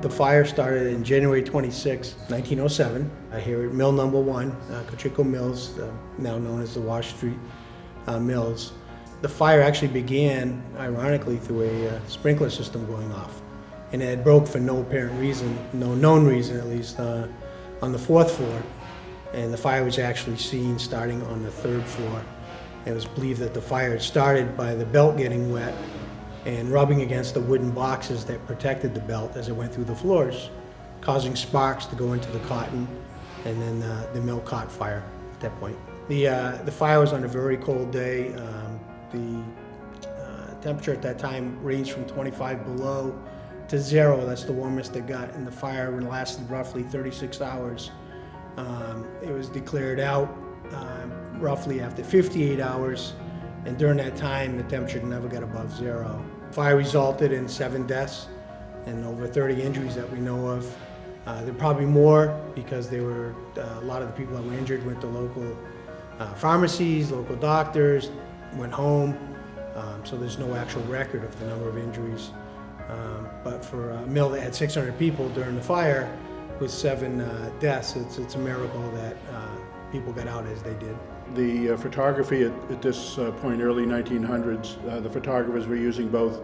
The fire started in January 26, 1907, here at Mill Number 1, Cocheco Mills, now known as the Wash Street Mills. The fire actually began, ironically, through a sprinkler system going off. And it had broke for no apparent reason, no known reason at least, on the 4th floor. And the fire was actually seen starting on the 3rd floor. It was believed that the fire had started by the belt getting wet and rubbing against the wooden boxes that protected the belt as it went through the floors, causing sparks to go into the cotton, and then the mill caught fire at that point. The fire was on a very cold day. The temperature at that time ranged from 25 below to 0. That's the warmest it got, and the fire lasted roughly 36 hours. It was declared out roughly after 58 hours, and during that time the temperature never got above 0. Fire resulted in 7 deaths and over 30 injuries that we know of. There are probably more because they were a lot of the people that were injured went to local pharmacies, local doctors, went home, so there's no actual record of the number of injuries. But for a mill that had 600 people during the fire with 7 deaths, it's a miracle that people got out as they did. The photography at this point, early 1900s, the photographers were using both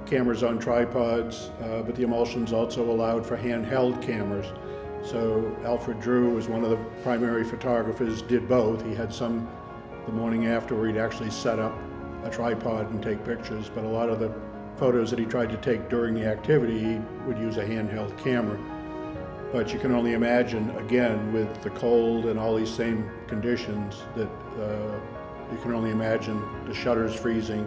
cameras on tripods, but the emulsions also allowed for handheld cameras. So Alfred Drew was one of the primary photographers, did both. He had some the morning after where he'd actually set up a tripod and take pictures, but a lot of the photos that he tried to take during the activity, he would use a handheld camera. But you can only imagine, again, with the cold and all these same conditions, that you can only imagine the shutters freezing.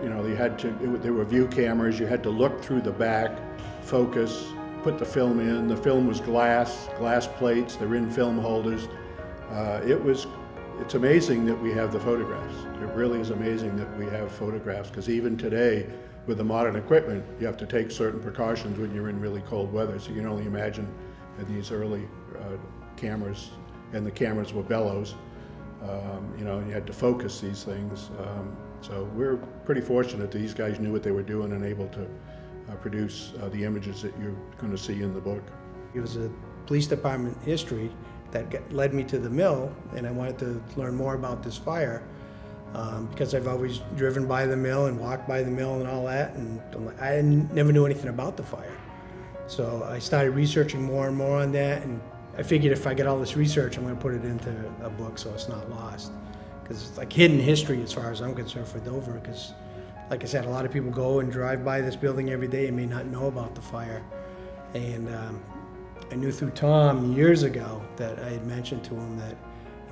There were view cameras. You had to look through the back, focus, put the film in. The film was glass plates. They're in film holders. It's amazing that we have the photographs. It really is amazing that we have photographs, because even today, with the modern equipment, you have to take certain precautions when you're in really cold weather. So you can only imagine these early cameras, and the cameras were bellows, and you had to focus these things. So we're pretty fortunate that these guys knew what they were doing and able to produce the images that you're going to see in the book. It was a police department history that led me to the mill, and I wanted to learn more about this fire. Because I've always driven by the mill and walked by the mill and all that, and I never knew anything about the fire. So I started researching more and more on that, and I figured if I get all this research, I'm going to put it into a book so it's not lost. Because it's like hidden history as far as I'm concerned for Dover, because like I said, a lot of people go and drive by this building every day and may not know about the fire. And I knew through Thom years ago that I had mentioned to him that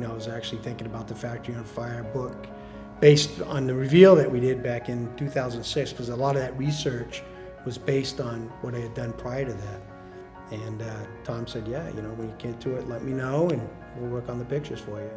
I was actually thinking about the Factory on Fire book, based on the reveal that we did back in 2006, because a lot of that research was based on what I had done prior to that. And Thom said, yeah, when you get to it, let me know, and we'll work on the pictures for you.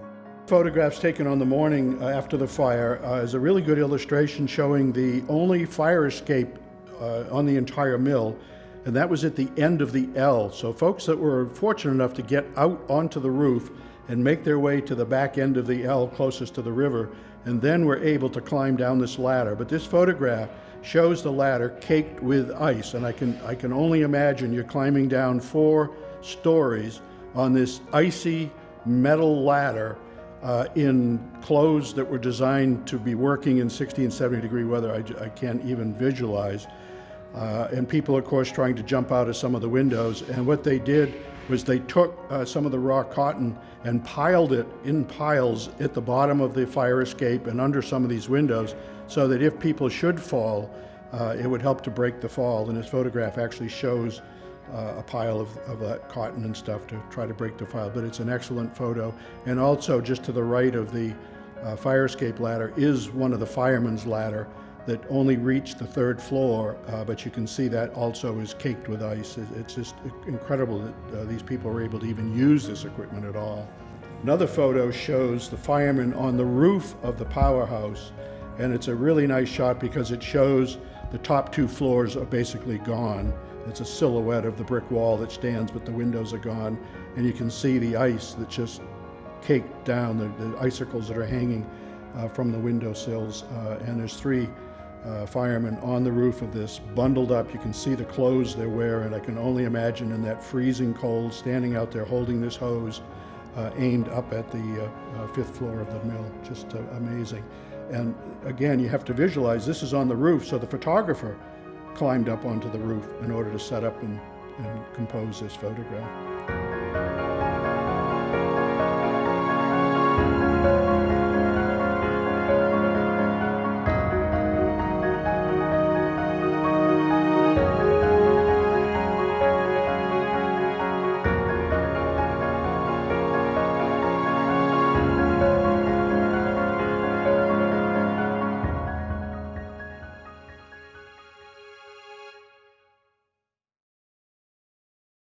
Photographs taken on the morning after the fire is a really good illustration showing the only fire escape on the entire mill, and that was at the end of the L. So folks that were fortunate enough to get out onto the roof and make their way to the back end of the L closest to the river, and then were able to climb down this ladder. But this photograph shows the ladder caked with ice, and I can only imagine you're climbing down 4 stories on this icy metal ladder in clothes that were designed to be working in 60 and 70 degree weather. I can't even visualize. And people, of course, trying to jump out of some of the windows. And what they did was they took some of the raw cotton and piled it in piles at the bottom of the fire escape and under some of these windows, so that if people should fall, it would help to break the fall. And this photograph actually shows a pile of that cotton and stuff to try to break the fall. But it's an excellent photo. And also, just to the right of the fire escape ladder is one of the firemen's ladder that only reached the 3rd floor, but you can see that also is caked with ice. It's just incredible that these people were able to even use this equipment at all. Another photo shows the firemen on the roof of the powerhouse, and it's a really nice shot because it shows the top 2 floors are basically gone. It's a silhouette of the brick wall that stands, but the windows are gone, and you can see the ice that's just caked down, the icicles that are hanging from the windowsills, and there's 3 firemen on the roof of this, bundled up. You can see the clothes they're wearing. I can only imagine in that freezing cold, standing out there holding this hose, aimed up at the fifth floor of the mill. Just amazing. And again, you have to visualize this is on the roof, so the photographer climbed up onto the roof in order to set up and compose this photograph.